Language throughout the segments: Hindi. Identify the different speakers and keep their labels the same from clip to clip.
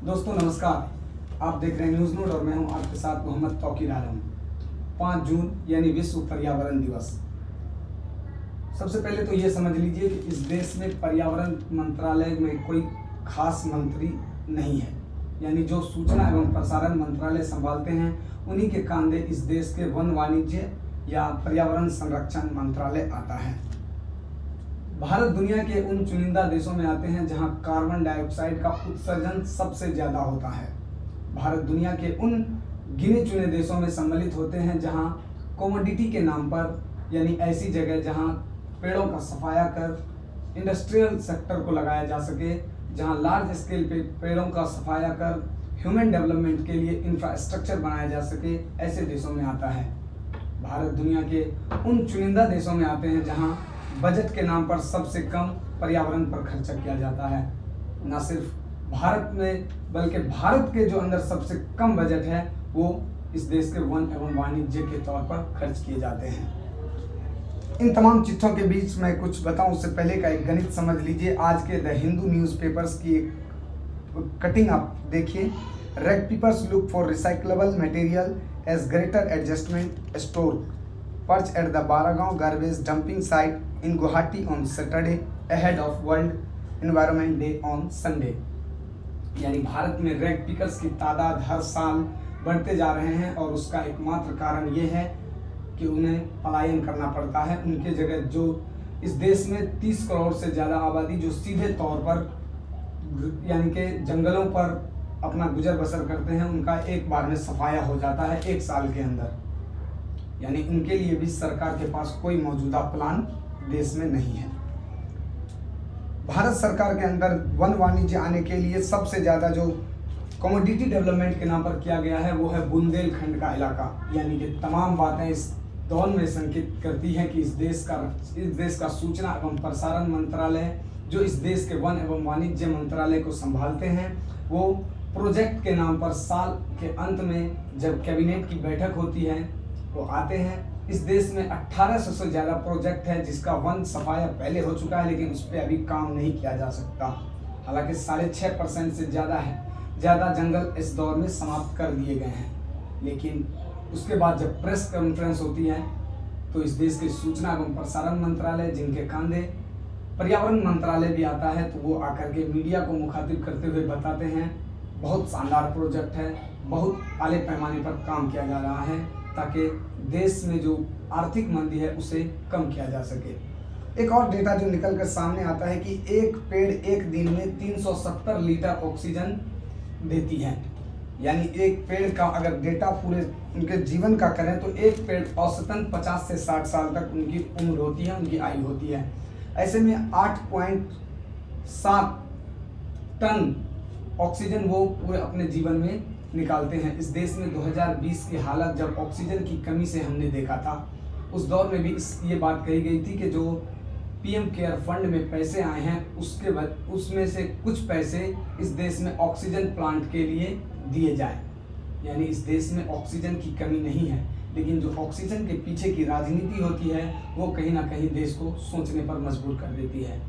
Speaker 1: दोस्तों नमस्कार, आप देख रहे हैं न्यूज़ नोट और मैं हूं आपके साथ मोहम्मद तौकीर आलम। 5 जून यानी विश्व पर्यावरण दिवस। सबसे पहले तो ये समझ लीजिए कि इस देश में पर्यावरण मंत्रालय में कोई खास मंत्री नहीं है, यानी जो सूचना एवं प्रसारण मंत्रालय संभालते हैं उन्हीं के कांधे इस देश के वन वाणिज्य या पर्यावरण संरक्षण मंत्रालय आता है। भारत दुनिया के उन चुनिंदा देशों में आते हैं जहां कार्बन डाइऑक्साइड का उत्सर्जन सबसे ज़्यादा होता है। भारत दुनिया के उन गिने चुने देशों में सम्मिलित होते हैं जहां कमोडिटी के नाम पर, यानी ऐसी जगह जहां पेड़ों का सफाया कर इंडस्ट्रियल सेक्टर को लगाया जा सके, जहां लार्ज स्केल पे पेड़ों का सफाया कर ह्यूमन डेवलपमेंट के लिए इंफ्रास्ट्रक्चर बनाया जा सके, ऐसे देशों में आता है। भारत दुनिया के उन चुनिंदा देशों में आते हैं जहां बजट के नाम पर सबसे कम पर्यावरण पर खर्चा किया जाता है। न सिर्फ भारत में बल्कि भारत के जो अंदर सबसे कम बजट है वो इस देश के वन एवं वाणिज्य के तौर पर खर्च किए जाते हैं। इन तमाम चिट्ठों के बीच मैं कुछ बताऊं उससे पहले का एक गणित समझ लीजिए। आज के द हिंदू न्यूज़पेपर्स की एक कटिंग आप देखिए। Red peppers look for recyclable material as greater adjustment store perched at the Baragaon garbage dumping site in Guwahati on Saturday ahead of World Environment Day on Sunday। यानी भारत में रेड पिकर्स की तादाद हर साल बढ़ते जा रहे हैं और उसका एकमात्र कारण ये है कि उन्हें पलायन करना पड़ता है। उनके जगह जो इस देश में 30 करोड़ से ज़्यादा आबादी जो सीधे तौर पर यानी कि जंगलों पर अपना गुजर बसर करते हैं, उनका एक बार में सफाया हो जाता है 1 साल के अंदर। यानी उनके लिए भी सरकार के पास कोई मौजूदा प्लान देश में नहीं है। भारत सरकार के अंदर वन वाणिज्य आने के लिए सबसे ज़्यादा जो कमोडिटी डेवलपमेंट के नाम पर किया गया है वो है बुंदेलखंड का इलाका। यानी कि तमाम बातें इस दौर में संकेत करती हैं कि इस देश का सूचना एवं प्रसारण मंत्रालय जो इस देश के वन एवं वाणिज्य मंत्रालय को संभालते हैं, वो प्रोजेक्ट के नाम पर साल के अंत में जब कैबिनेट की बैठक होती है वो आते हैं। इस देश में 1800 से ज़्यादा प्रोजेक्ट है जिसका वन सफाया पहले हो चुका है, लेकिन उस पर अभी काम नहीं किया जा सकता। हालांकि 6.5% से ज़्यादा जंगल इस दौर में समाप्त कर दिए गए हैं। लेकिन उसके बाद जब प्रेस कॉन्फ्रेंस होती है तो इस देश के सूचना एवं प्रसारण मंत्रालय जिनके कांधे पर्यावरण मंत्रालय भी आता है, तो वो आकर के मीडिया को मुखातिब करते हुए बताते हैं बहुत शानदार प्रोजेक्ट है, बहुत आले पैमाने पर काम किया जा रहा है ताकि देश में जो आर्थिक मंदी है उसे कम किया जा सके। एक और डेटा जो निकल कर सामने आता है कि एक पेड़ एक दिन में 370 लीटर ऑक्सीजन देती है। यानी एक पेड़ का अगर डेटा पूरे उनके जीवन का करें तो एक पेड़ औसतन 50 से 60 साल तक उनकी उम्र होती है, उनकी आयु होती है। ऐसे में 8.7 टन ऑक्सीजन वो पूरे अपने जीवन में निकालते हैं। इस देश में 2020 की हालत जब ऑक्सीजन की कमी से हमने देखा था, उस दौर में भी ये बात कही गई थी कि जो पीएम केयर फंड में पैसे आए हैं उसमें से कुछ पैसे इस देश में ऑक्सीजन प्लांट के लिए दिए जाएं। यानी इस देश में ऑक्सीजन की कमी नहीं है, लेकिन जो ऑक्सीजन के पीछे की राजनीति होती है वो कहीं ना कहीं देश को सोचने पर मजबूर कर देती है।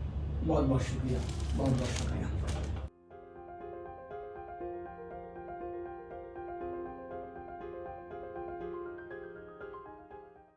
Speaker 1: बहुत बहुत शुक्रिया, बहुत बहुत शुक्रिया।